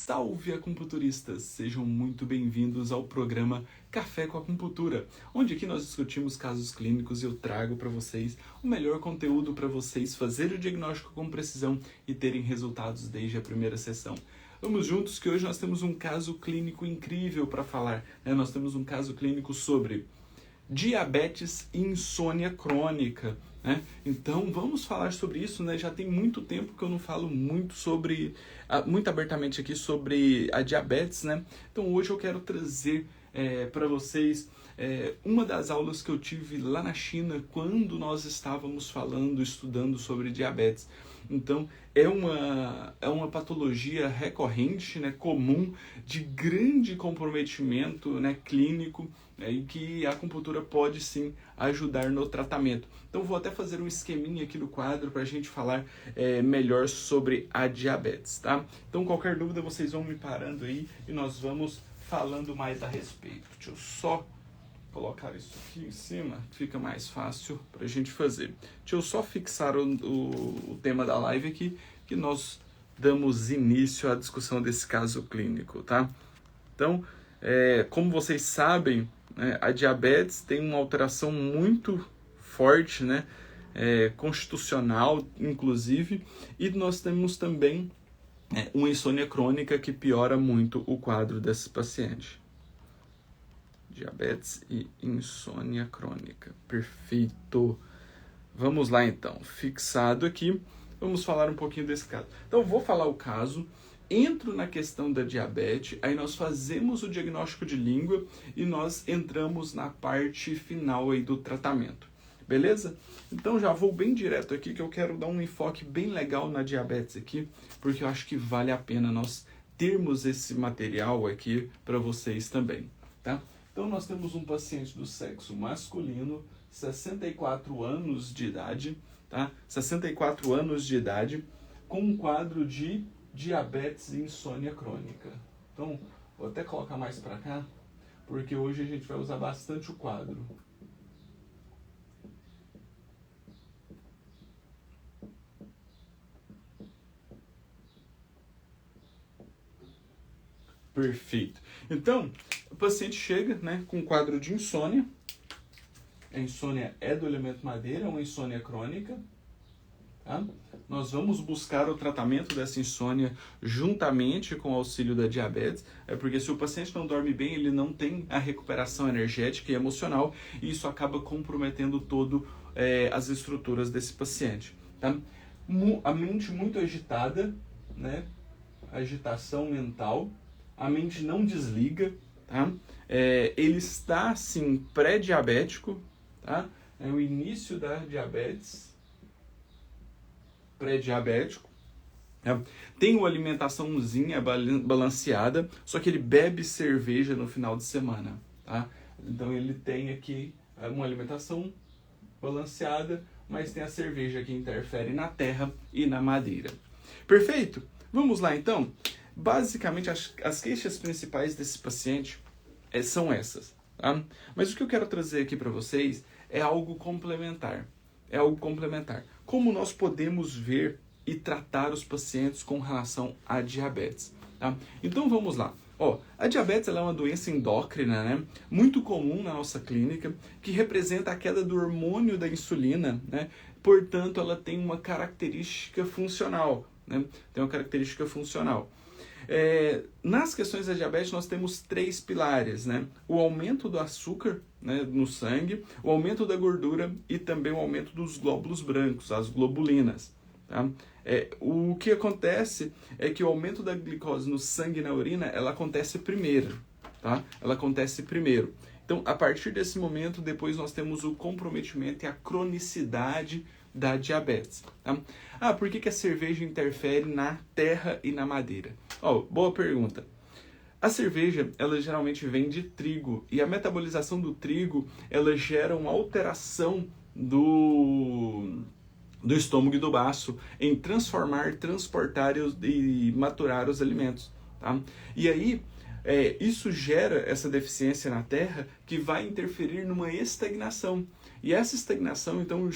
Salve acupunturistas! Sejam muito bem-vindos ao programa Café com Acupuntura, onde aqui nós discutimos casos clínicos e eu trago para vocês o melhor conteúdo para vocês fazerem o diagnóstico com precisão e terem resultados desde a primeira sessão. Vamos juntos que hoje nós temos um caso clínico incrível para falar, né? Nós temos um caso clínico sobre diabetes e insônia crônica, né? Então vamos falar sobre isso, né? Já tem muito tempo que eu não falo muito abertamente aqui sobre a diabetes, né? Então hoje eu quero trazer para vocês uma das aulas que eu tive lá na China quando nós estávamos estudando sobre diabetes. Então, é uma patologia recorrente, né, comum, de grande comprometimento, né, clínico, e que a acupuntura pode sim ajudar no tratamento. Então, vou até fazer um esqueminha aqui no quadro para a gente falar melhor sobre a diabetes, tá? Então, qualquer dúvida, vocês vão me parando aí e nós vamos falando mais a respeito. Deixa eu só colocar isso aqui em cima, fica mais fácil para a gente fazer. Deixa eu só fixar o tema da live aqui, que nós damos início à discussão desse caso clínico, tá? Então, como vocês sabem, né, a diabetes tem uma alteração muito forte, né, constitucional, inclusive, e nós temos também uma insônia crônica que piora muito o quadro desse paciente. Diabetes e insônia crônica. Perfeito. Vamos lá então. Fixado aqui, vamos falar um pouquinho desse caso. Então, vou falar o caso, entro na questão da diabetes, aí nós fazemos o diagnóstico de língua e nós entramos na parte final aí do tratamento. Beleza? Então, já vou bem direto aqui, que eu quero dar um enfoque bem legal na diabetes aqui, porque eu acho que vale a pena nós termos esse material aqui para vocês também, tá? Então, nós temos um paciente do sexo masculino, 64 anos de idade, tá? 64 anos de idade, com um quadro de diabetes e insônia crônica. Então, vou até colocar mais para cá, porque hoje a gente vai usar bastante o quadro. Perfeito. Então, o paciente chega, né, com um quadro de insônia. A insônia é do elemento madeira, é uma insônia crônica. Tá? Nós vamos buscar o tratamento dessa insônia juntamente com o auxílio da diabetes, porque se o paciente não dorme bem, ele não tem a recuperação energética e emocional, e isso acaba comprometendo todo as estruturas desse paciente. Tá? A mente muito agitada, né? Agitação mental. A mente não desliga, tá? Ele está, assim, pré-diabético, tá? É o início da diabetes, pré-diabético. Tá? Tem uma alimentaçãozinha balanceada, só que ele bebe cerveja no final de semana, tá? Então ele tem aqui uma alimentação balanceada, mas tem a cerveja que interfere na terra e na madeira. Perfeito? Vamos lá, então? Basicamente, as queixas principais desse paciente são essas, tá? Mas o que eu quero trazer aqui para vocês é algo complementar. É algo complementar. Como nós podemos ver e tratar os pacientes com relação à diabetes, tá? Então, vamos lá. A diabetes ela é uma doença endócrina, né? Muito comum na nossa clínica, que representa a queda do hormônio da insulina, né? Portanto, ela tem uma característica funcional, né? Tem uma característica funcional. Nas questões da diabetes nós temos 3 pilares, né? O aumento do açúcar, né, no sangue, o aumento da gordura e também o aumento dos glóbulos brancos, as globulinas. Tá? O que acontece é que o aumento da glicose no sangue e na urina, ela acontece primeiro, tá? Ela acontece primeiro. Então, a partir desse momento, depois nós temos o comprometimento e a cronicidade da diabetes. Tá? Por que a cerveja interfere na terra e na madeira? Boa pergunta. A cerveja, ela geralmente vem de trigo, e a metabolização do trigo, ela gera uma alteração do estômago e do baço em transformar, transportar e maturar os alimentos. Tá? E aí, isso gera essa deficiência na Terra que vai interferir numa estagnação. E essa estagnação, então,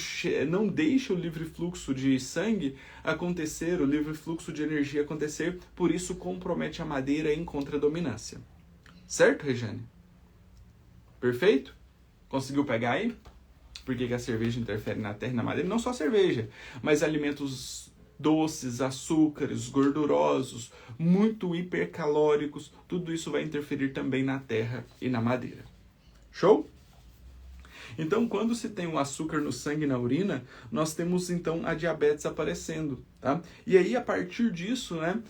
não deixa o livre fluxo de sangue acontecer, o livre fluxo de energia acontecer, por isso compromete a madeira em contradominância. Certo, Regiane? Perfeito? Conseguiu pegar aí? Por que a cerveja interfere na terra e na madeira? Não só a cerveja, mas alimentos doces, açúcares, gordurosos, muito hipercalóricos, tudo isso vai interferir também na terra e na madeira. Show? Então, quando se tem um açúcar no sangue e na urina, nós temos, então, a diabetes aparecendo, tá? E aí, a partir disso, né,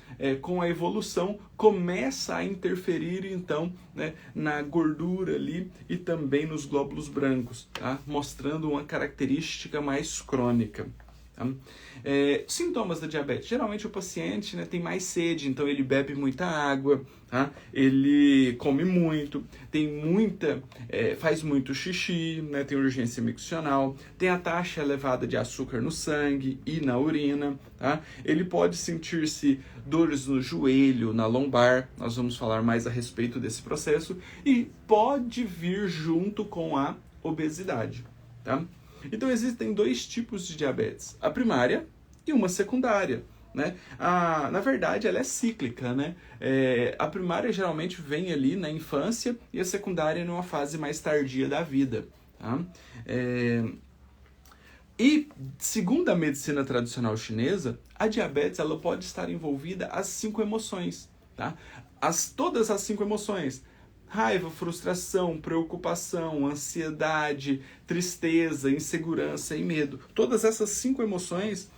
com a evolução, começa a interferir, então, né, na gordura ali e também nos glóbulos brancos, tá? Mostrando uma característica mais crônica. Tá? Sintomas da diabetes. Geralmente o paciente, né, tem mais sede, então ele bebe muita água, tá? Ele come muito, faz muito xixi, né, tem urgência miccional, tem a taxa elevada de açúcar no sangue e na urina. Tá? Ele pode sentir-se dores no joelho, na lombar, nós vamos falar mais a respeito desse processo, e pode vir junto com a obesidade. Tá? Então existem dois tipos de diabetes, a primária e uma secundária. Né? Na verdade, ela é cíclica. Né? A primária geralmente vem ali na infância e a secundária numa fase mais tardia da vida. Tá? E, segundo a medicina tradicional chinesa, a diabetes ela pode estar envolvida as 5 emoções. Tá? Todas as 5 emoções. Raiva, frustração, preocupação, ansiedade, tristeza, insegurança e medo. Todas essas 5 emoções,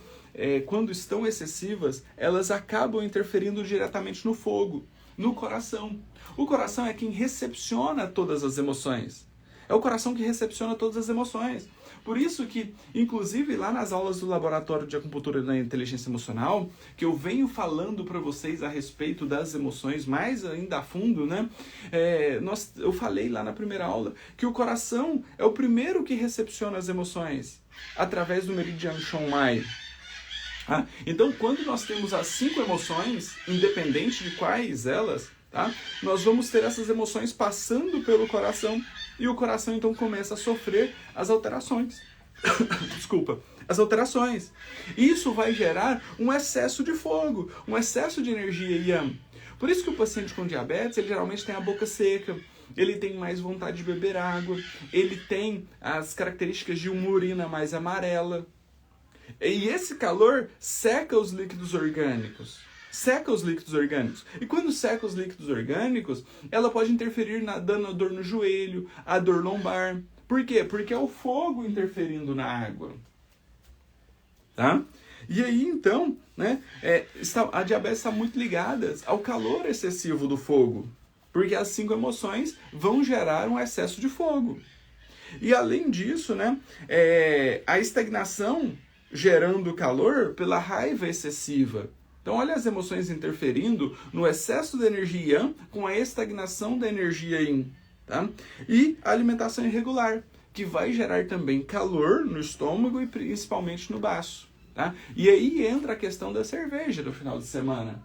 quando estão excessivas, elas acabam interferindo diretamente no fogo, no coração. O coração é quem recepciona todas as emoções. É o coração que recepciona todas as emoções. Por isso que, inclusive, lá nas aulas do Laboratório de Acupuntura da Inteligência Emocional, que eu venho falando para vocês a respeito das emoções mais ainda a fundo, né? Eu falei lá na primeira aula que o coração é o primeiro que recepciona as emoções através do meridiano Chonmai. Tá? Então, quando nós temos as 5 emoções, independente de quais elas, tá? Nós vamos ter essas emoções passando pelo coração e o coração então começa a sofrer as alterações. Desculpa. As alterações. Isso vai gerar um excesso de fogo, um excesso de energia yang. Por isso que o paciente com diabetes, ele geralmente tem a boca seca, ele tem mais vontade de beber água, ele tem as características de uma urina mais amarela. E esse calor seca os líquidos orgânicos. Seca os líquidos orgânicos. E quando seca os líquidos orgânicos, ela pode interferir dando a dor no joelho, a dor lombar. Por quê? Porque é o fogo interferindo na água. Tá? E aí, então, né, a diabetes está muito ligada ao calor excessivo do fogo. Porque as 5 emoções vão gerar um excesso de fogo. E além disso, né, a estagnação gerando calor pela raiva excessiva. Então, olha as emoções interferindo no excesso de energia yang com a estagnação da energia yin. Tá? E a alimentação irregular, que vai gerar também calor no estômago e principalmente no baço. Tá? E aí entra a questão da cerveja do final de semana.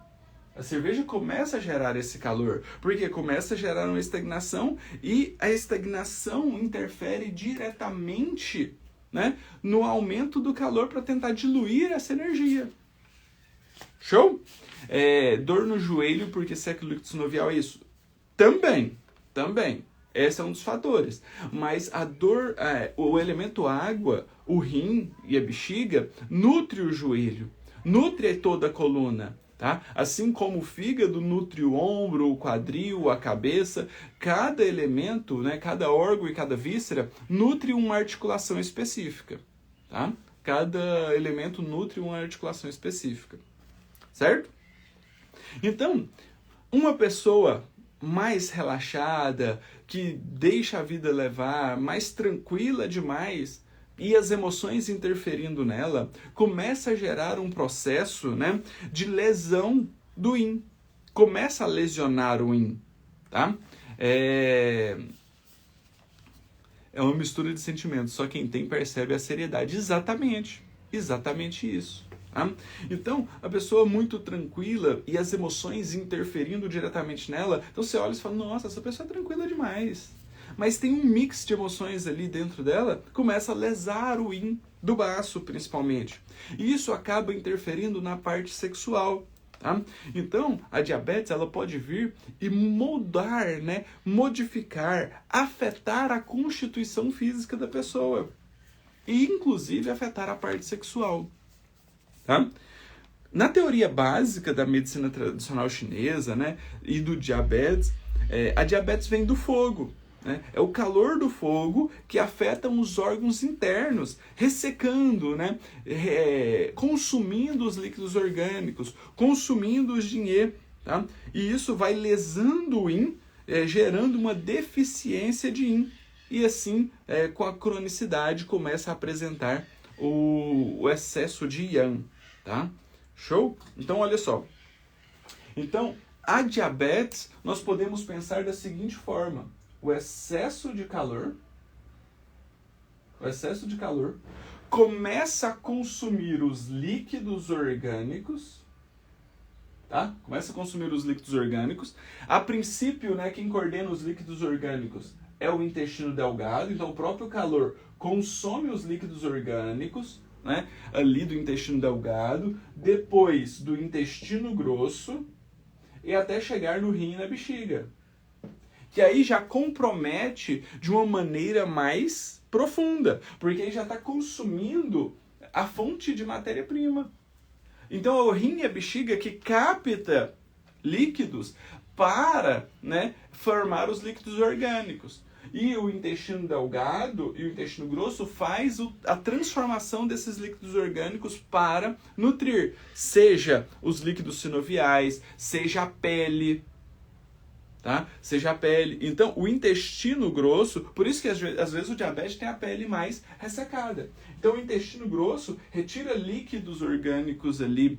A cerveja começa a gerar esse calor, porque começa a gerar uma estagnação e a estagnação interfere diretamente, né, no aumento do calor para tentar diluir essa energia. Show? Dor no joelho porque seca o líquido sinovial é isso? Também. Esse é um dos fatores. Mas a dor, o elemento água, o rim e a bexiga, nutre o joelho, nutre toda a coluna. Tá? Assim como o fígado nutre o ombro, o quadril, a cabeça, cada elemento, né, cada órgão e cada víscera nutre uma articulação específica. Tá? Cada elemento nutre uma articulação específica. Certo? Então, uma pessoa mais relaxada, que deixa a vida levar, mais tranquila demais, e as emoções interferindo nela, começa a gerar um processo, né, de lesão do yin. Começa a lesionar o yin. Tá? É uma mistura de sentimentos. Só quem tem percebe a seriedade. Exatamente isso. Tá? Então, a pessoa muito tranquila e as emoções interferindo diretamente nela, então você olha e fala, nossa, essa pessoa é tranquila demais. Mas tem um mix de emoções ali dentro dela, começa a lesar o yin do baço, principalmente. E isso acaba interferindo na parte sexual. Tá? Então, a diabetes ela pode vir e moldar, né, modificar, afetar a constituição física da pessoa. E, inclusive, afetar a parte sexual. Tá? Na teoria básica da medicina tradicional chinesa, né, e do diabetes, a diabetes vem do fogo. Né? É o calor do fogo que afeta os órgãos internos, ressecando, né? Consumindo os líquidos orgânicos, consumindo o yin. Tá? E isso vai lesando o yin, gerando uma deficiência de yin. E assim, com a cronicidade, começa a apresentar o excesso de yang. Tá? Show? Então, olha só. Então, a diabetes, nós podemos pensar da seguinte forma. O excesso de calor começa a consumir os líquidos orgânicos, tá? Começa a consumir os líquidos orgânicos. A princípio, né, quem coordena os líquidos orgânicos é o intestino delgado, então o próprio calor consome os líquidos orgânicos, né, ali do intestino delgado, depois do intestino grosso e até chegar no rim e na bexiga. Que aí já compromete de uma maneira mais profunda, porque aí já está consumindo a fonte de matéria-prima. Então é o rim e a bexiga que capta líquidos para, né, formar os líquidos orgânicos. E o intestino delgado e o intestino grosso faz a transformação desses líquidos orgânicos para nutrir, seja os líquidos sinoviais, seja a pele, tá? Seja a pele. Então, o intestino grosso, por isso que às vezes o diabetes tem a pele mais ressecada. Então, o intestino grosso retira líquidos orgânicos ali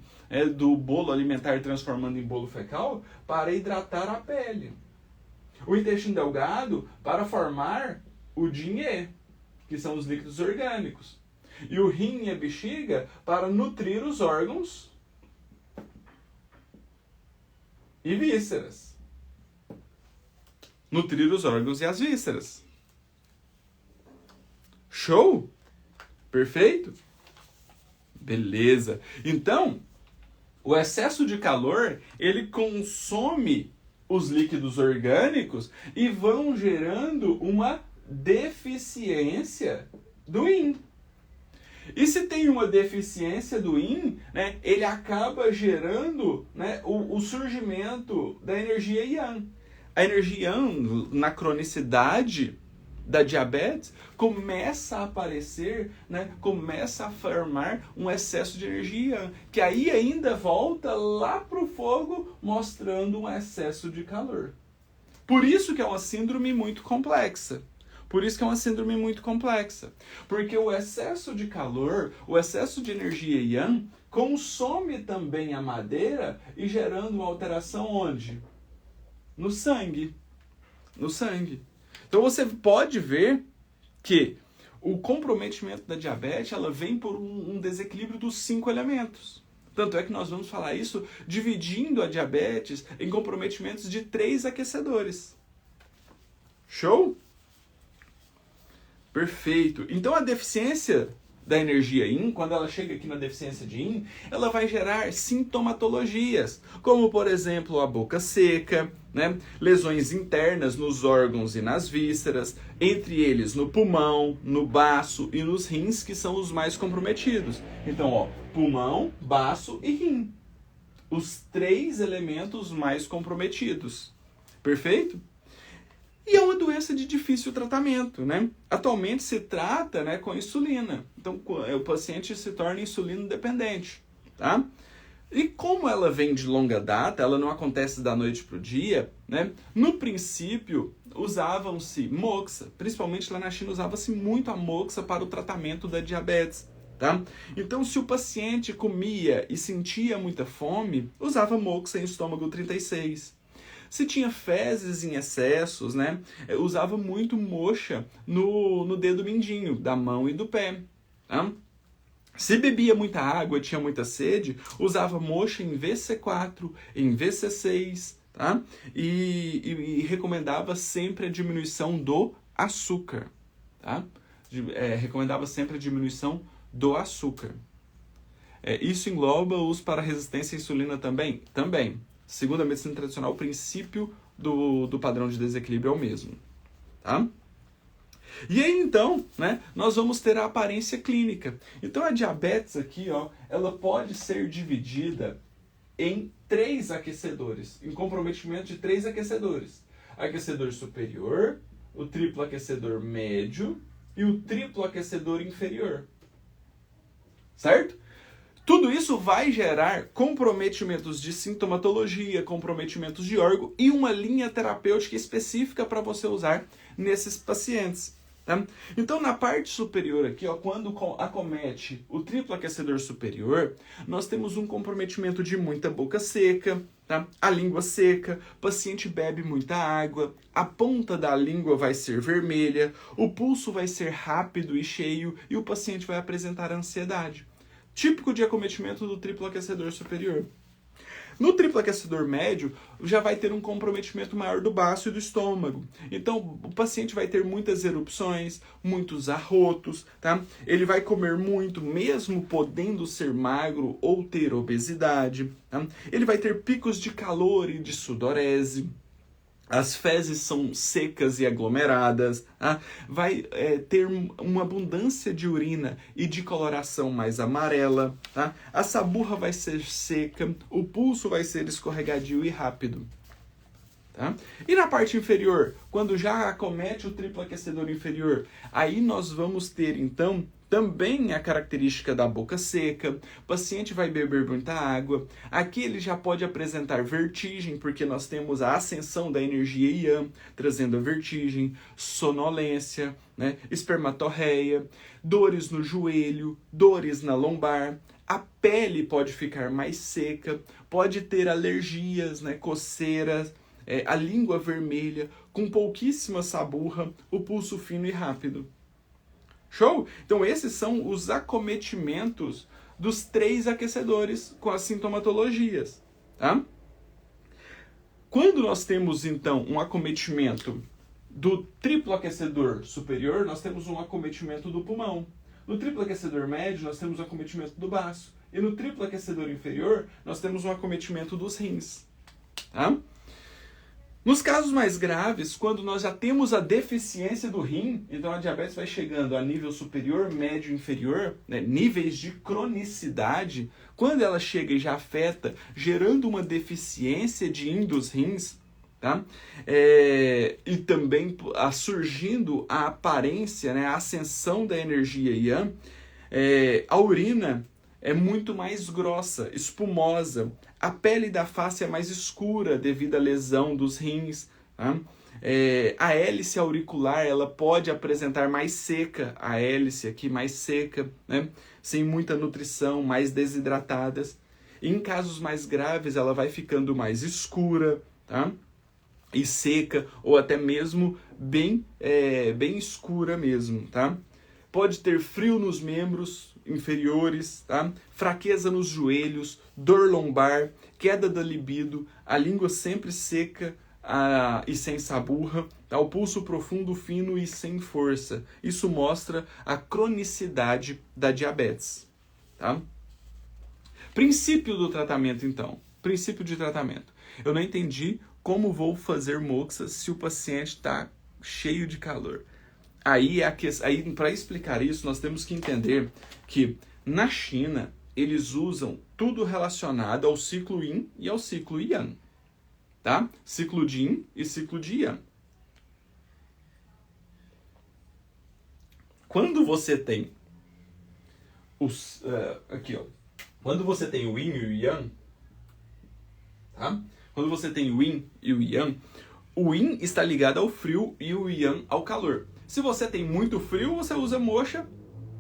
do bolo alimentar, transformando em bolo fecal, para hidratar a pele. O intestino delgado para formar o yin, que são os líquidos orgânicos. E o rim e a bexiga para nutrir os órgãos e vísceras. Nutrir os órgãos e as vísceras. Show? Perfeito? Beleza. Então, o excesso de calor, ele consome os líquidos orgânicos e vão gerando uma deficiência do yin. E se tem uma deficiência do yin, né, ele acaba gerando, né, o surgimento da energia yang. A energia yang, na cronicidade da diabetes, começa a aparecer, né, começa a formar um excesso de energia, que aí ainda volta lá para o fogo, mostrando um excesso de calor. Por isso que é uma síndrome muito complexa. Porque o excesso de calor, o excesso de energia yang, consome também a madeira e gerando uma alteração onde? No sangue. Então você pode ver que o comprometimento da diabetes ela vem por um desequilíbrio dos 5 elementos. Tanto é que nós vamos falar isso dividindo a diabetes em comprometimentos de 3 aquecedores. Show? Perfeito. Então a deficiência da energia yin, quando ela chega aqui na deficiência de yin, ela vai gerar sintomatologias, como por exemplo a boca seca, né? Lesões internas nos órgãos e nas vísceras, entre eles no pulmão, no baço e nos rins, que são os mais comprometidos. Então, ó, pulmão, baço e rim. Os 3 elementos mais comprometidos. Perfeito? E é uma doença de difícil tratamento, né? Atualmente se trata, né, com insulina. Então, o paciente se torna insulino dependente, tá? E como ela vem de longa data, ela não acontece da noite para o dia, né? No princípio, usavam-se moxa, principalmente lá na China, usava-se muito a moxa para o tratamento da diabetes, tá? Então, se o paciente comia e sentia muita fome, usava moxa em estômago 36. Se tinha fezes em excessos, né, usava muito moxa no dedo mindinho, da mão e do pé. Tá? Se bebia muita água, tinha muita sede, usava moxa em VC4, em VC6, tá? E recomendava sempre a diminuição do açúcar, tá? Recomendava sempre a diminuição do açúcar. Isso engloba o uso para resistência à insulina também? Também. Segundo a medicina tradicional, o princípio do padrão de desequilíbrio é o mesmo, tá? E aí, então, né, nós vamos ter a aparência clínica. Então, a diabetes aqui, ó, ela pode ser dividida em 3 aquecedores, em comprometimento de 3 aquecedores. Aquecedor superior, o triplo aquecedor médio e o triplo aquecedor inferior. Certo? Tudo isso vai gerar comprometimentos de sintomatologia, comprometimentos de órgão e uma linha terapêutica específica para você usar nesses pacientes. Tá? Então, na parte superior aqui, ó, quando acomete o triplo aquecedor superior, nós temos um comprometimento de muita boca seca, tá? A língua seca, o paciente bebe muita água, a ponta da língua vai ser vermelha, o pulso vai ser rápido e cheio e o paciente vai apresentar ansiedade. Típico de acometimento do triplo aquecedor superior. No triplo aquecedor médio, já vai ter um comprometimento maior do baço e do estômago. Então, o paciente vai ter muitas erupções, muitos arrotos, tá? Ele vai comer muito, mesmo podendo ser magro ou ter obesidade, tá? Ele vai ter picos de calor e de sudorese. As fezes são secas e aglomeradas, tá? Vai ter uma abundância de urina e de coloração mais amarela, tá? A saburra vai ser seca, o pulso vai ser escorregadio e rápido. Tá? E na parte inferior, quando já acomete o triplo aquecedor inferior, aí nós vamos ter então também a característica da boca seca, o paciente vai beber muita água, aqui ele já pode apresentar vertigem, porque nós temos a ascensão da energia Yang, trazendo a vertigem, sonolência, né? Espermatorreia, dores no joelho, dores na lombar, a pele pode ficar mais seca, pode ter alergias, né? Coceiras, a língua vermelha, com pouquíssima saburra, o pulso fino e rápido. Show? Então esses são os acometimentos dos 3 aquecedores com as sintomatologias, tá? Quando nós temos então um acometimento do triplo aquecedor superior, nós temos um acometimento do pulmão. No triplo aquecedor médio, nós temos um acometimento do baço. E no triplo aquecedor inferior, nós temos um acometimento dos rins, tá? Nos casos mais graves, quando nós já temos a deficiência do rim, então a diabetes vai chegando a nível superior, médio e inferior, né, níveis de cronicidade, quando ela chega e já afeta, gerando uma deficiência de yin dos rins, tá? E também surgindo a aparência, né, a ascensão da energia Yang, a urina é muito mais grossa, espumosa. A pele da face é mais escura devido à lesão dos rins. Tá? A hélice auricular ela pode apresentar mais seca, a hélice aqui mais seca, né? Sem muita nutrição, mais desidratadas. Em casos mais graves ela vai ficando mais escura, tá? E seca, ou até mesmo bem escura mesmo, tá? Pode ter frio nos membros inferiores, tá? Fraqueza nos joelhos, dor lombar, queda da libido, a língua sempre seca e sem saburra, tá? O pulso profundo, fino e sem força. Isso mostra a cronicidade da diabetes. Tá? Princípio do tratamento, então. Princípio de tratamento. Eu não entendi como vou fazer moxa se o paciente está cheio de calor. Aí para explicar isso, nós temos que entender que na China, eles usam tudo relacionado ao ciclo Yin e ao ciclo Yang. Tá? Ciclo de Yin e ciclo de Yang. Quando você tem aqui, ó. Quando você tem o Yin e o Yang, tá? Quando você tem o Yin e o Yang, o Yin está ligado ao frio e o Yang ao calor. Se você tem muito frio, você usa moxa,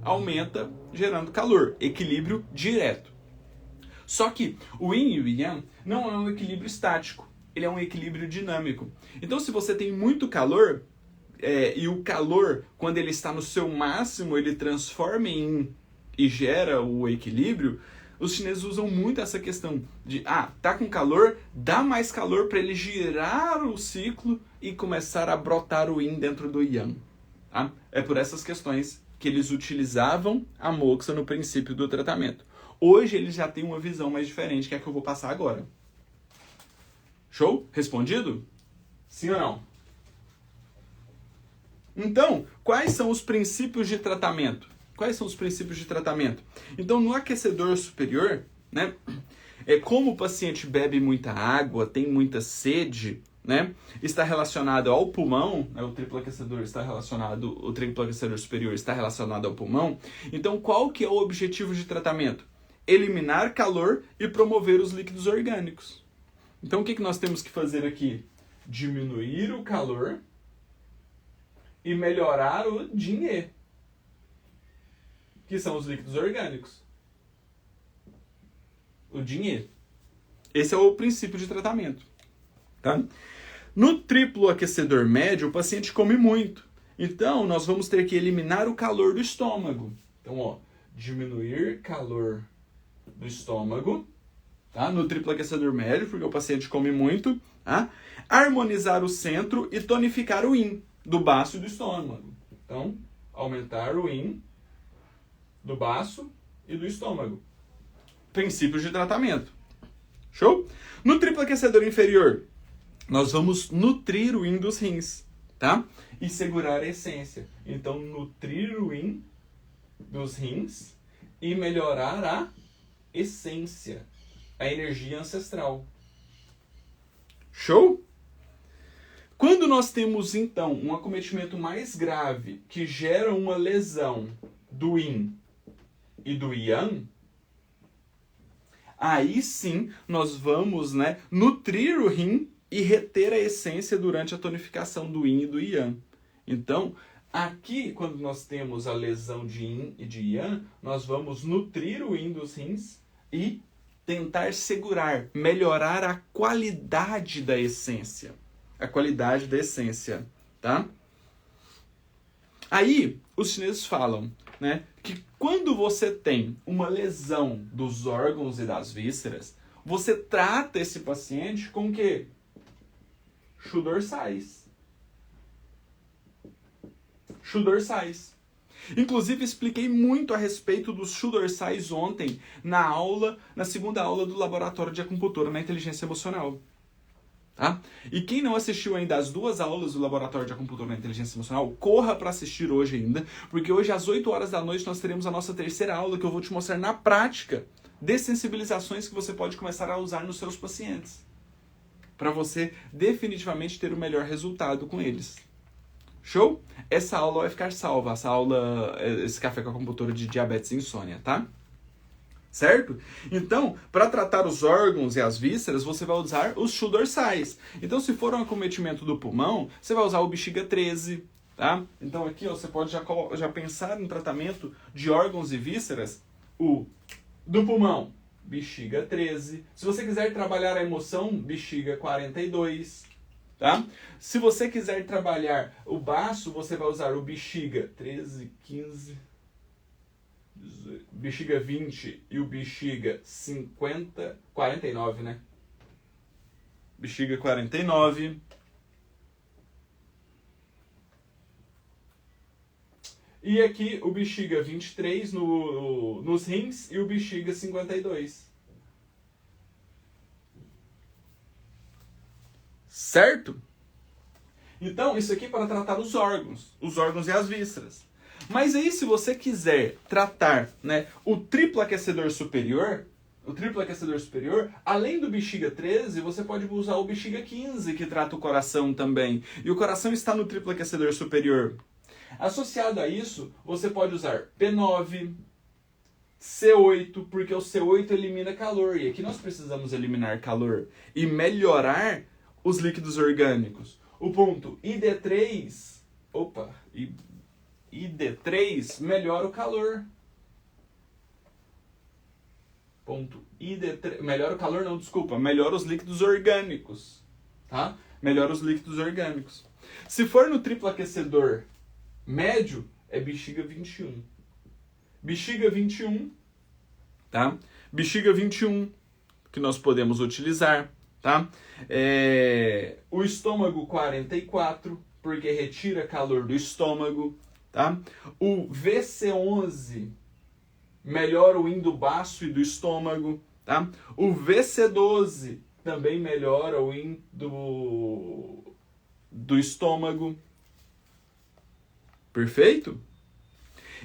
aumenta, gerando calor. Equilíbrio direto. Só que o Yin e o Yang não é um equilíbrio estático. Ele é um equilíbrio dinâmico. Então, se você tem muito calor, e o calor, quando ele está no seu máximo, ele transforma em Yin e gera o equilíbrio, os chineses usam muito essa questão de, tá com calor, dá mais calor para ele girar o ciclo e começar a brotar o yin dentro do yang. Tá? É por essas questões que eles utilizavam a moxa no princípio do tratamento. Hoje eles já têm uma visão mais diferente, que é a que eu vou passar agora. Show? Respondido? Sim ou não? Então, quais são os princípios de tratamento? Quais são os princípios de tratamento? Então, no aquecedor superior, né, como o paciente bebe muita água, tem muita sede, né, está relacionado ao pulmão, né, o triplo aquecedor superior está relacionado ao pulmão. Então, qual que é o objetivo de tratamento? Eliminar calor e promover os líquidos orgânicos. Então, o que nós temos que fazer aqui? Diminuir o calor e melhorar o DIN-E, que são os líquidos orgânicos. O DIN-E. Esse é o princípio de tratamento. Tá? No triplo aquecedor médio, o paciente come muito. Então, nós vamos ter que eliminar o calor do estômago. Então, diminuir calor do estômago, tá? No triplo aquecedor médio, porque o paciente come muito, tá? Harmonizar o centro e tonificar o yin do baço e do estômago. Então, aumentar o yin do baço e do estômago. Princípios de tratamento. Show? No triplo aquecedor inferior, nós vamos nutrir o yin dos rins, tá? E segurar a essência. Então, nutrir o yin dos rins e melhorar a essência, a energia ancestral. Show? Quando nós temos, então, um acometimento mais grave que gera uma lesão do yin e do yang, aí sim nós vamos, nutrir o yin e reter a essência durante a tonificação do yin e do yang. Então, aqui, quando nós temos a lesão de yin e de yang, nós vamos nutrir o yin dos rins e tentar segurar, melhorar a qualidade da essência. A qualidade da essência, tá? Aí, os chineses falam, que quando você tem uma lesão dos órgãos e das vísceras, você trata esse paciente com o quê? Shudorsais. Shudorsais. Inclusive, expliquei muito a respeito dos shudorsais ontem na segunda aula do laboratório de acupuntura na inteligência emocional. Tá? E quem não assistiu ainda às 2 aulas do laboratório de acupuntura na inteligência emocional, corra para assistir hoje ainda, porque hoje às 8 horas da noite nós teremos a nossa terceira aula, que eu vou te mostrar na prática dessensibilizações que você pode começar a usar nos seus pacientes, para você definitivamente ter o melhor resultado com eles. Show? Essa aula vai ficar salva, esse café com acupuntura de diabetes e insônia, tá? Certo? Então, para tratar os órgãos e as vísceras, você vai usar os shudorsais. Então, se for um acometimento do pulmão, você vai usar o bexiga 13, tá? Então, aqui você pode já pensar no tratamento de órgãos e vísceras, do pulmão, bexiga 13. Se você quiser trabalhar a emoção, bexiga 42, tá? Se você quiser trabalhar o baço, você vai usar o bexiga 13, 15... bexiga 20 e o bexiga 49, Bexiga 49. E aqui o bexiga 23 nos rins e o bexiga 52. Certo? Então, isso aqui é para tratar os órgãos e as vísceras. Mas aí, se você quiser tratar o triplo aquecedor superior, além do bexiga 13, você pode usar o bexiga 15, que trata o coração também. E o coração está no triplo aquecedor superior. Associado a isso, você pode usar P9, C8, porque o C8 elimina calor. E aqui nós precisamos eliminar calor e melhorar os líquidos orgânicos. O ponto ID3, ID3 melhora o calor. Ponto ID3, melhora o calor não, desculpa, melhora os líquidos orgânicos, tá? Melhora os líquidos orgânicos. Se for no triplo aquecedor médio, é bexiga 21. bexiga 21, tá? Bexiga 21, que nós podemos utilizar, tá? O estômago 44, porque retira calor do estômago, tá? O VC11 melhora o IN do baço e do estômago, tá? O VC12 também melhora o IN do estômago. Perfeito?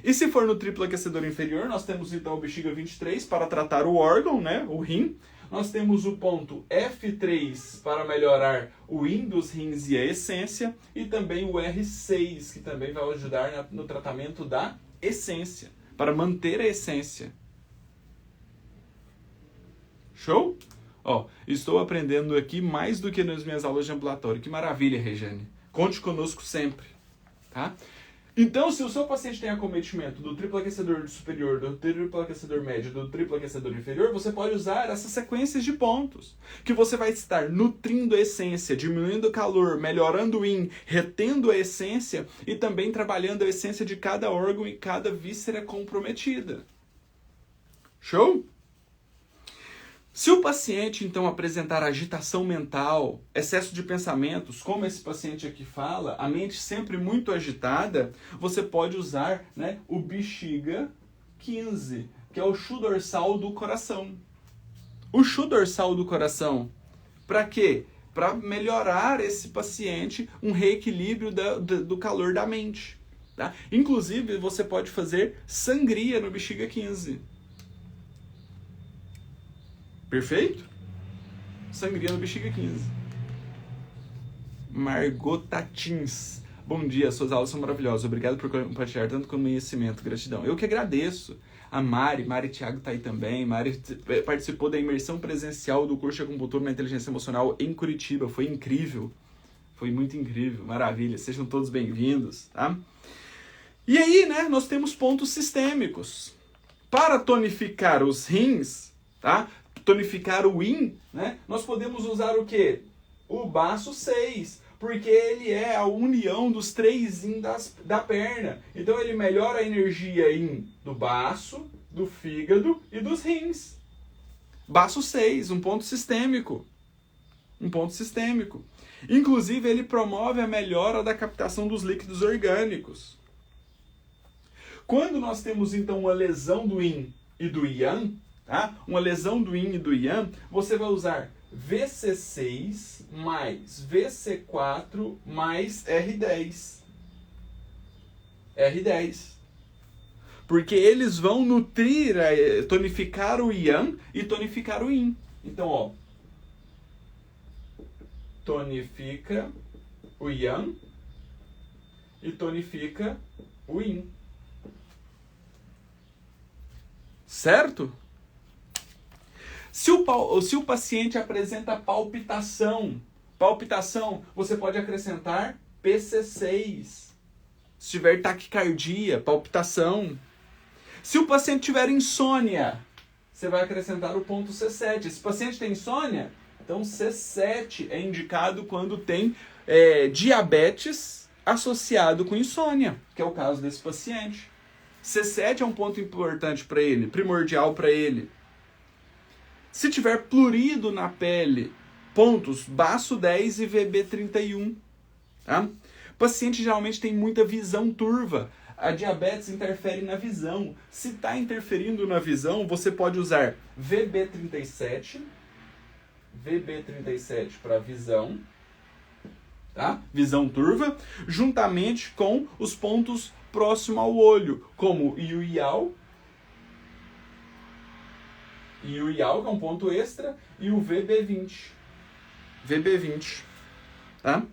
E se for no triplo aquecedor inferior, nós temos então o bexiga 23 para tratar o órgão, né? O rim. Nós temos o ponto F3 para melhorar o IN dos rins e a essência. E também o R6, que também vai ajudar no tratamento da essência, para manter a essência. Show? Ó, estou aprendendo aqui mais do que nas minhas aulas de ambulatório. Que maravilha, Regiane. Conte conosco sempre, tá? Então, se o seu paciente tem acometimento do triplo aquecedor superior, do triplo aquecedor médio, do triplo aquecedor inferior, você pode usar essas sequências de pontos, que você vai estar nutrindo a essência, diminuindo o calor, melhorando o IN, retendo a essência e também trabalhando a essência de cada órgão e cada víscera comprometida. Show? Se o paciente, então, apresentar agitação mental, excesso de pensamentos, como esse paciente aqui fala, a mente sempre muito agitada, você pode usar, né, o bexiga 15, que é o chu dorsal do coração. O chu dorsal do coração, para quê? Para melhorar esse paciente, um reequilíbrio do calor da mente. Tá? Inclusive, você pode fazer sangria no bexiga 15. Perfeito? Sangria no bexiga 15. Margot Tatins. Bom dia, suas aulas são maravilhosas. Obrigado por compartilhar tanto conhecimento. Gratidão. Eu que agradeço. A Mari Thiago tá aí também. Mari participou da imersão presencial do curso de acupuntura na inteligência emocional em Curitiba. Foi incrível. Foi muito incrível. Maravilha. Sejam todos bem-vindos, tá? E aí, né, nós temos pontos sistêmicos. Para tonificar os rins, tá? Tonificar o IN, né? Nós podemos usar o quê? O baço 6, porque ele é a união dos 3 IN da perna. Então ele melhora a energia IN do baço, do fígado e dos rins. Baço 6, um ponto sistêmico. Um ponto sistêmico. Inclusive ele promove a melhora da captação dos líquidos orgânicos. Quando nós temos então uma lesão do IN e do YAN, tá? Uma lesão do IN e do YAN, você vai usar VC6 mais VC4 mais R10. R10. Porque eles vão nutrir, tonificar o YAN e tonificar o IN. Então, ó, tonifica o YAN e tonifica o IN. Certo? Se o paciente apresenta palpitação, você pode acrescentar PC6. Se tiver taquicardia, palpitação. Se o paciente tiver insônia, você vai acrescentar o ponto C7. Se o paciente tem insônia, então C7 é indicado quando tem diabetes associado com insônia, que é o caso desse paciente. C7 é um ponto importante para ele, primordial para ele. Se tiver plurido na pele, pontos baço 10 e VB31. Tá? O paciente geralmente tem muita visão turva. A diabetes interfere na visão. Se está interferindo na visão, você pode usar VB37 para visão, tá? Visão turva, juntamente com os pontos próximos ao olho, como o Yuiao, que é um ponto extra, e o VB20. Tá?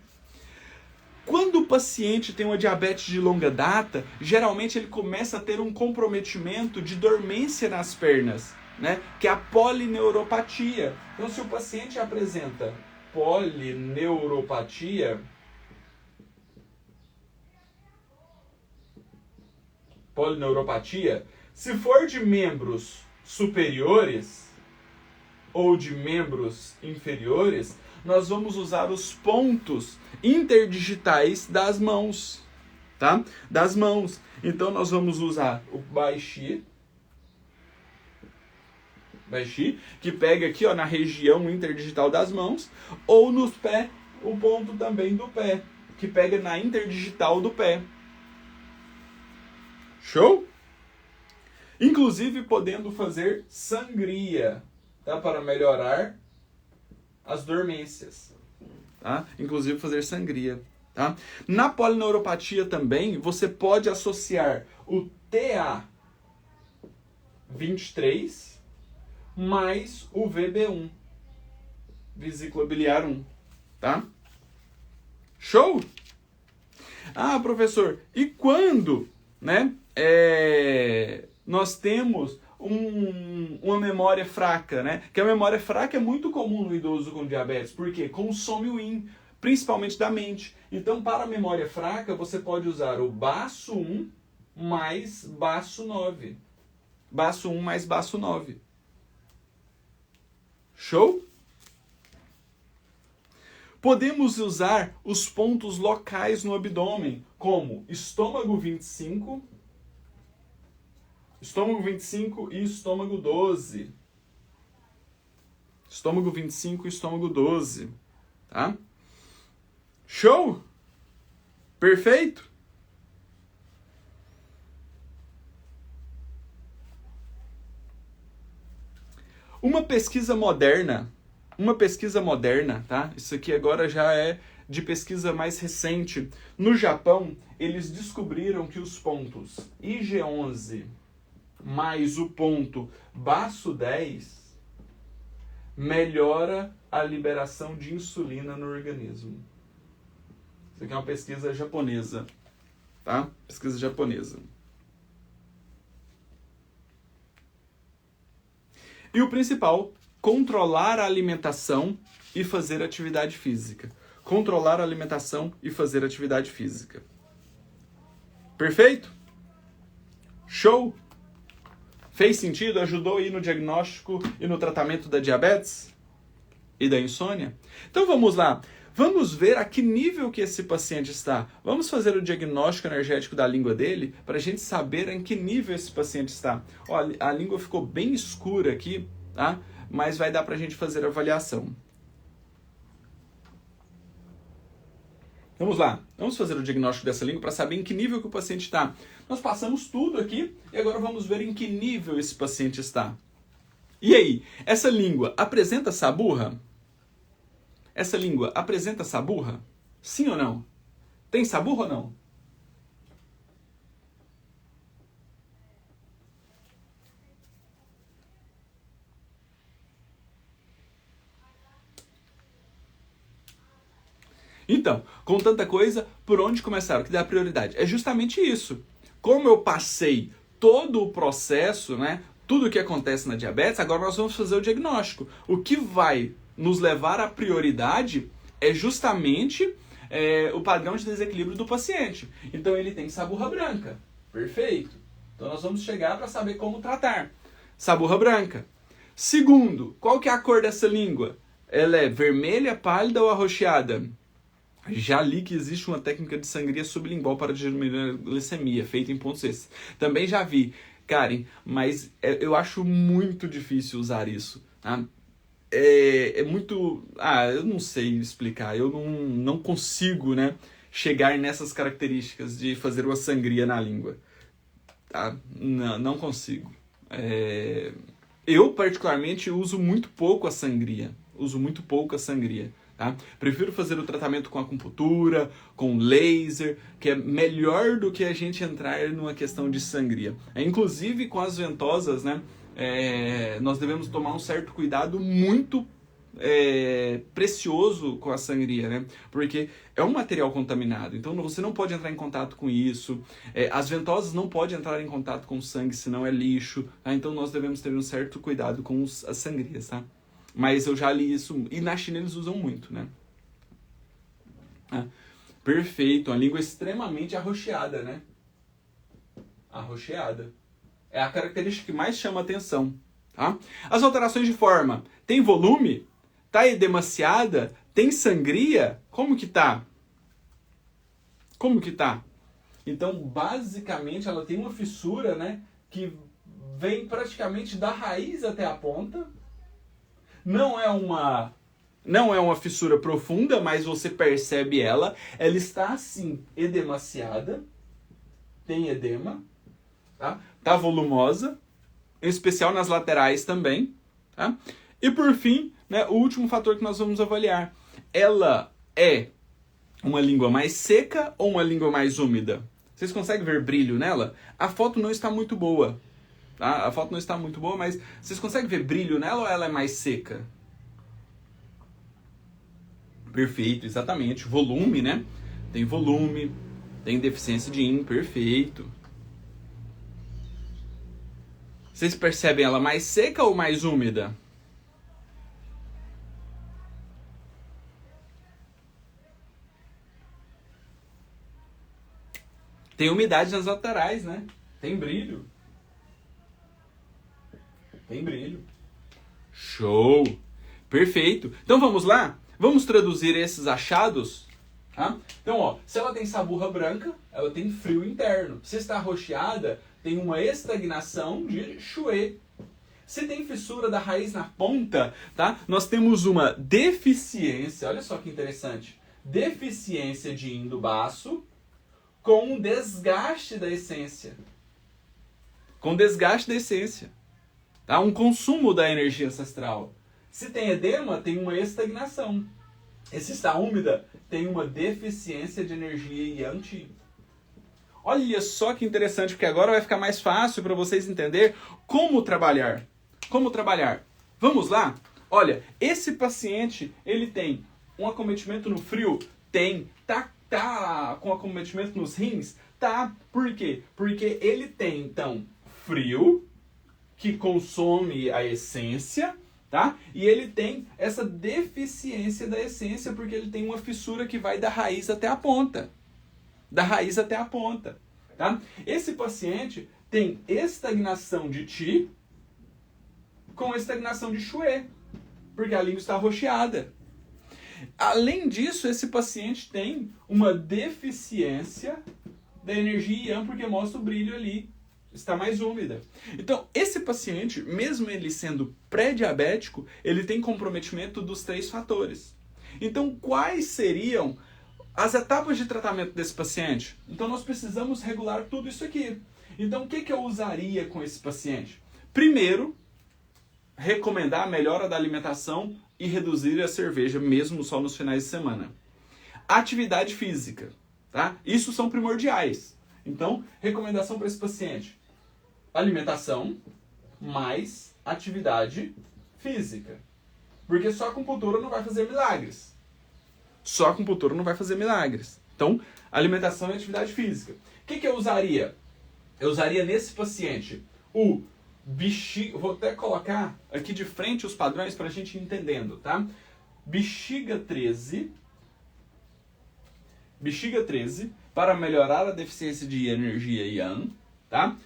Quando o paciente tem uma diabetes de longa data, geralmente ele começa a ter um comprometimento de dormência nas pernas, né? Que é a polineuropatia. Então, se o paciente apresenta polineuropatia, se for de membros superiores ou de membros inferiores, nós vamos usar os pontos interdigitais das mãos, tá? Das mãos. Então nós vamos usar o Baishi, que pega aqui, ó, na região interdigital das mãos, ou nos pés, o ponto também do pé, que pega na interdigital do pé. Show? Inclusive podendo fazer sangria, tá? Para melhorar as dormências, tá? Inclusive fazer sangria, tá? Na polineuropatia também, você pode associar o TA23 mais o VB1, vesícula biliar 1, tá? Show? Ah, professor, e quando, né, nós temos uma memória fraca, né? Que a memória fraca é muito comum no idoso com diabetes, porque consome o yin, principalmente da mente. Então, para a memória fraca, você pode usar o baço 1 mais baço 9. Baço 1 mais baço 9. Show? Podemos usar os pontos locais no abdômen, como estômago 25 e estômago 12. Estômago 25 e estômago 12. Tá? Show? Perfeito? Uma pesquisa moderna, tá? Isso aqui agora já é de pesquisa mais recente. No Japão, eles descobriram que os pontos IG11 mais o ponto baço 10 melhora a liberação de insulina no organismo. Isso aqui é uma pesquisa japonesa, tá? Pesquisa japonesa. E o principal, controlar a alimentação e fazer atividade física. Controlar a alimentação e fazer atividade física. Perfeito? Show? Fez sentido? Ajudou aí no diagnóstico e no tratamento da diabetes? E da insônia? Então vamos lá. Vamos ver a que nível que esse paciente está. Vamos fazer o diagnóstico energético da língua dele para a gente saber em que nível esse paciente está. Ó, a língua ficou bem escura aqui, tá? Mas vai dar para a gente fazer a avaliação. Vamos lá. Vamos fazer o diagnóstico dessa língua para saber em que nível que o paciente está. Nós passamos tudo aqui e agora vamos ver em que nível esse paciente está. E aí, essa língua apresenta saburra? Essa língua apresenta saburra? Sim ou não? Tem saburra ou não? Então, com tanta coisa, por onde começar? O que dá prioridade? É justamente isso. Como eu passei todo o processo, né, tudo o que acontece na diabetes, agora nós vamos fazer o diagnóstico. O que vai nos levar à prioridade é justamente o padrão de desequilíbrio do paciente. Então ele tem saburra branca. Perfeito. Então nós vamos chegar para saber como tratar. Saburra branca. Segundo, qual que é a cor dessa língua? Ela é vermelha, pálida ou arroxeada? Já li que existe uma técnica de sangria sublingual para diminuir a glicemia, feita em pontos esses. Também já vi, Karen, mas eu acho muito difícil usar isso. Tá? É muito... eu não sei explicar. Eu não consigo, né, chegar nessas características de fazer uma sangria na língua. Tá? Não consigo. Eu, particularmente, uso muito pouco a sangria. Tá? Prefiro fazer o tratamento com acupuntura, com laser, que é melhor do que a gente entrar numa questão de sangria. Inclusive com as ventosas, né, nós devemos tomar um certo cuidado muito precioso com a sangria, né? Porque é um material contaminado, então você não pode entrar em contato com isso. As ventosas não podem entrar em contato com o sangue, senão é lixo. Tá? Então nós devemos ter um certo cuidado com as sangrias, tá? Mas eu já li isso, e na China eles usam muito, né? Perfeito, uma língua extremamente arroxeada, né? Arroxeada. É a característica que mais chama a atenção, tá? As alterações de forma. Tem volume? Tá edemaciada? Tem sangria? Como que tá? Então, basicamente, ela tem uma fissura, né, que vem praticamente da raiz até a ponta. Não é uma fissura profunda, mas você percebe ela. Ela está, assim, edemaciada. Tem edema. Tá volumosa. Em especial nas laterais também. Tá? E por fim, né, o último fator que nós vamos avaliar. Ela é uma língua mais seca ou uma língua mais úmida? Vocês conseguem ver brilho nela? A foto não está muito boa. Tá? A foto não está muito boa, mas vocês conseguem ver brilho nela ou ela é mais seca? Perfeito, exatamente. Volume, né? Tem volume, tem deficiência de yin, perfeito. Vocês percebem ela mais seca ou mais úmida? Tem umidade nas laterais, né? Tem brilho. Tem brilho. Show! Perfeito. Então vamos lá? Vamos traduzir esses achados? Tá? Então, ó, se ela tem saburra branca, ela tem frio interno. Se está arroxeada, tem uma estagnação de Xue. Se tem fissura da raiz na ponta, tá? Nós temos uma deficiência, olha só que interessante. Deficiência de Yin do baço com um desgaste da essência. Com desgaste da essência. Tá? Um consumo da energia ancestral. Se tem edema, tem uma estagnação. E se está úmida, tem uma deficiência de energia Yang. Olha só que interessante, porque agora vai ficar mais fácil para vocês entenderem como trabalhar. Como trabalhar? Vamos lá? Olha, esse paciente, ele tem um acometimento no frio? Tem. Tá com acometimento nos rins? Tá. Por quê? Porque ele tem, então, frio, que consome a essência, tá? E ele tem essa deficiência da essência, porque ele tem uma fissura que vai da raiz até a ponta. Da raiz até a ponta, tá? Esse paciente tem estagnação de Qi com estagnação de Xue, porque a língua está arroxeada. Além disso, esse paciente tem uma deficiência da energia Yang, porque mostra o brilho ali, está mais úmida. Então, esse paciente, mesmo ele sendo pré-diabético, ele tem comprometimento dos 3 fatores. Então, quais seriam as etapas de tratamento desse paciente? Então, nós precisamos regular tudo isso aqui. Então, o que eu usaria com esse paciente? Primeiro, recomendar a melhora da alimentação e reduzir a cerveja, mesmo só nos finais de semana. Atividade física, tá? Isso são primordiais. Então, recomendação para esse paciente: alimentação mais atividade física. Porque só a acupuntura não vai fazer milagres. Só a acupuntura não vai fazer milagres. Então, alimentação e atividade física. O que eu usaria? Eu usaria nesse paciente o bexiga. Vou até colocar aqui de frente os padrões para a gente ir entendendo, tá? Bexiga 13. Bexiga 13 para melhorar a deficiência de energia Yang, tá?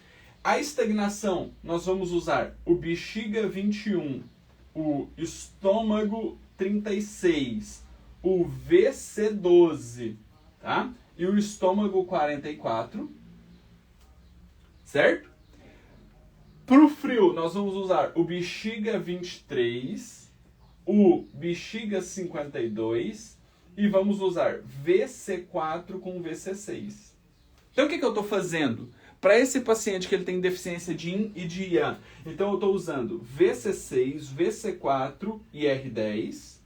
A estagnação, nós vamos usar o bexiga 21, o estômago 36, o VC12, tá? E o estômago 44, certo? Para o frio, nós vamos usar o bexiga 23, o bexiga 52 e vamos usar VC4 com VC6. Então, o que eu estou fazendo? Para esse paciente que ele tem deficiência de Yin e de Yang, então eu estou usando VC6, VC4 e R10,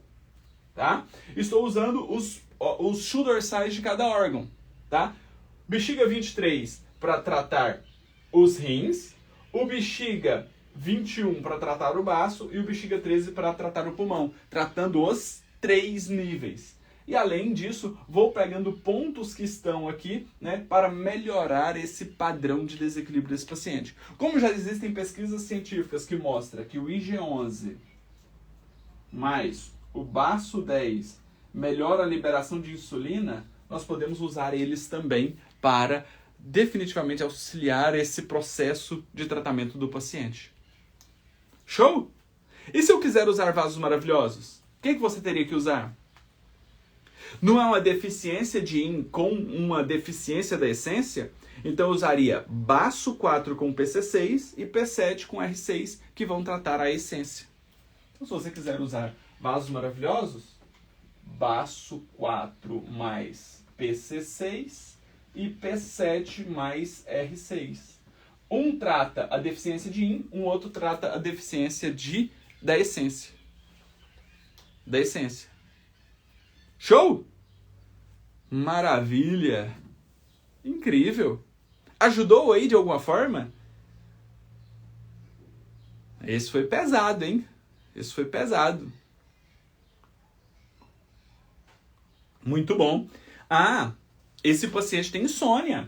tá? Estou usando os chu dorsais de cada órgão, tá? Bexiga 23 para tratar os rins, o bexiga 21 para tratar o baço e o bexiga 13 para tratar o pulmão, tratando os 3 níveis. E além disso, vou pegando pontos que estão aqui, né, para melhorar esse padrão de desequilíbrio desse paciente. Como já existem pesquisas científicas que mostram que o IG11 mais o baço 10 melhora a liberação de insulina, nós podemos usar eles também para definitivamente auxiliar esse processo de tratamento do paciente. Show? E se eu quiser usar vasos maravilhosos? O que você teria que usar? Não é uma deficiência de yin com uma deficiência da essência? Então eu usaria baço 4 com PC6 e P7 com R6, que vão tratar a essência. Então se você quiser usar vasos maravilhosos, baço 4 mais PC6 e P7 mais R6. Um trata a deficiência de yin, um outro trata a deficiência da essência. Da essência. Show? Maravilha! Incrível! Ajudou aí de alguma forma? Esse foi pesado, hein? Esse foi pesado. Muito bom. Ah, esse paciente tem insônia.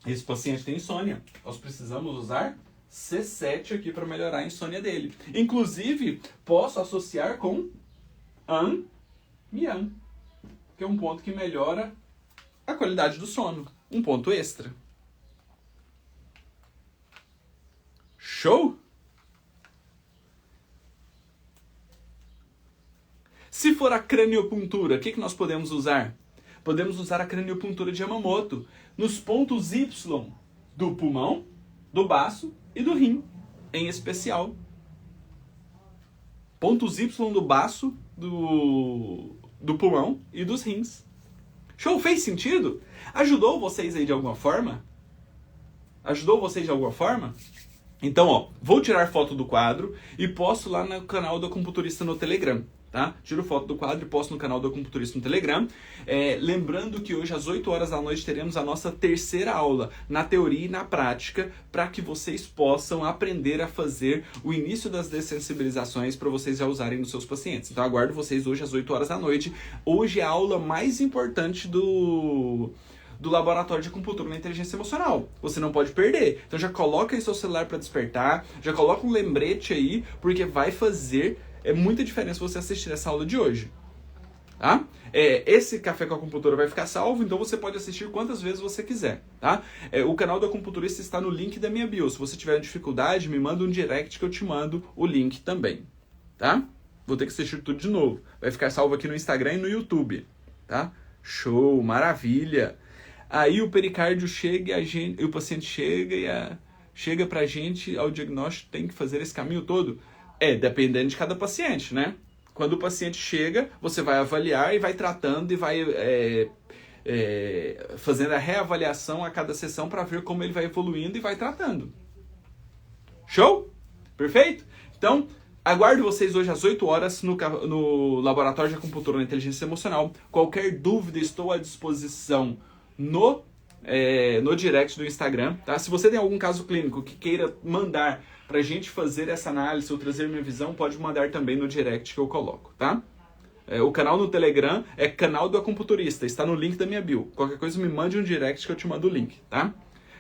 Esse paciente tem insônia. Nós precisamos usar C7 aqui para melhorar a insônia dele. Inclusive, posso associar com An Mian, que é um ponto que melhora a qualidade do sono. Um ponto extra. Show? Se for a craniopuntura, o que nós podemos usar? Podemos usar a craniopuntura de Yamamoto nos pontos Y do pulmão, do baço e do rim, em especial. Pontos Y do baço, do pulmão e dos rins. Show? Fez sentido? Ajudou vocês aí de alguma forma? Ajudou vocês de alguma forma? Então, ó, vou tirar foto do quadro e posto lá no canal do Acupunturista no Telegram. Tá? Tiro foto do quadro e posto no canal do Acupunturista no Telegram. Lembrando que hoje às 8 horas da noite teremos a nossa terceira aula na teoria e na prática para que vocês possam aprender a fazer o início das dessensibilizações para vocês já usarem nos seus pacientes. Então aguardo vocês hoje às 8 horas da noite. Hoje é a aula mais importante do laboratório de acupuntura na inteligência emocional. Você não pode perder. Então já coloca aí seu celular para despertar, já coloca um lembrete aí, porque vai fazer muita diferença você assistir essa aula de hoje. Tá? Esse Café com Acupuntura vai ficar salvo, então você pode assistir quantas vezes você quiser. Tá? O canal do Acupunturista está no link da minha bio. Se você tiver dificuldade, me manda um direct que eu te mando o link também. Tá? Vou ter que assistir tudo de novo. Vai ficar salvo aqui no Instagram e no YouTube. Tá? Show, maravilha! Aí o pericárdio chega e o paciente chega pra gente ao diagnóstico, tem que fazer esse caminho todo. Dependendo de cada paciente, né? Quando o paciente chega, você vai avaliar e vai tratando e vai fazendo a reavaliação a cada sessão para ver como ele vai evoluindo e vai tratando. Show? Perfeito? Então, aguardo vocês hoje às 8 horas no Laboratório de Acupuntura na Inteligência Emocional. Qualquer dúvida, estou à disposição no direct do Instagram, tá? Se você tem algum caso clínico que queira mandar pra gente fazer essa análise ou trazer minha visão, pode mandar também no direct que eu coloco, tá? O canal no Telegram é canal do Acupunturista, está no link da minha bio. Qualquer coisa me mande um direct que eu te mando o link, tá?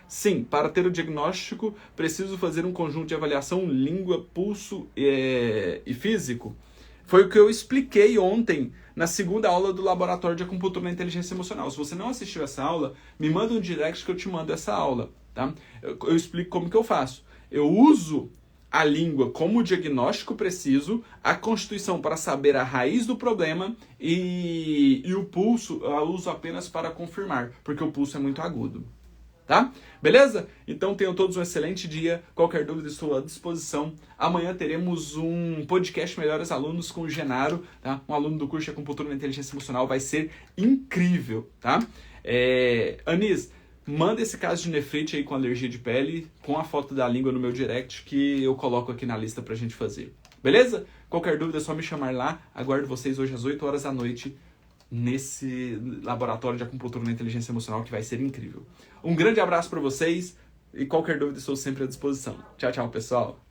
Sim, para ter o diagnóstico, preciso fazer um conjunto de avaliação língua, pulso e físico. Foi o que eu expliquei ontem na segunda aula do Laboratório de Acupuntura na Inteligência Emocional. Se você não assistiu essa aula, me manda um direct que eu te mando essa aula, tá? Eu explico como que eu faço. Eu uso a língua como diagnóstico preciso, a constituição para saber a raiz do problema e o pulso eu uso apenas para confirmar, porque o pulso é muito agudo. Tá? Beleza? Então tenham todos um excelente dia. Qualquer dúvida estou à disposição. Amanhã teremos um podcast Melhores Alunos com o Genaro, tá? Um aluno do curso de Acupuntura na Inteligência Emocional. Vai ser incrível, tá? Anis, manda esse caso de nefrite aí com alergia de pele, com a foto da língua no meu direct, que eu coloco aqui na lista pra gente fazer. Beleza? Qualquer dúvida é só me chamar lá. Aguardo vocês hoje às 8 horas da noite nesse laboratório de acupuntura na inteligência emocional, que vai ser incrível. Um grande abraço para vocês e qualquer dúvida estou sempre à disposição. Tchau, tchau, pessoal.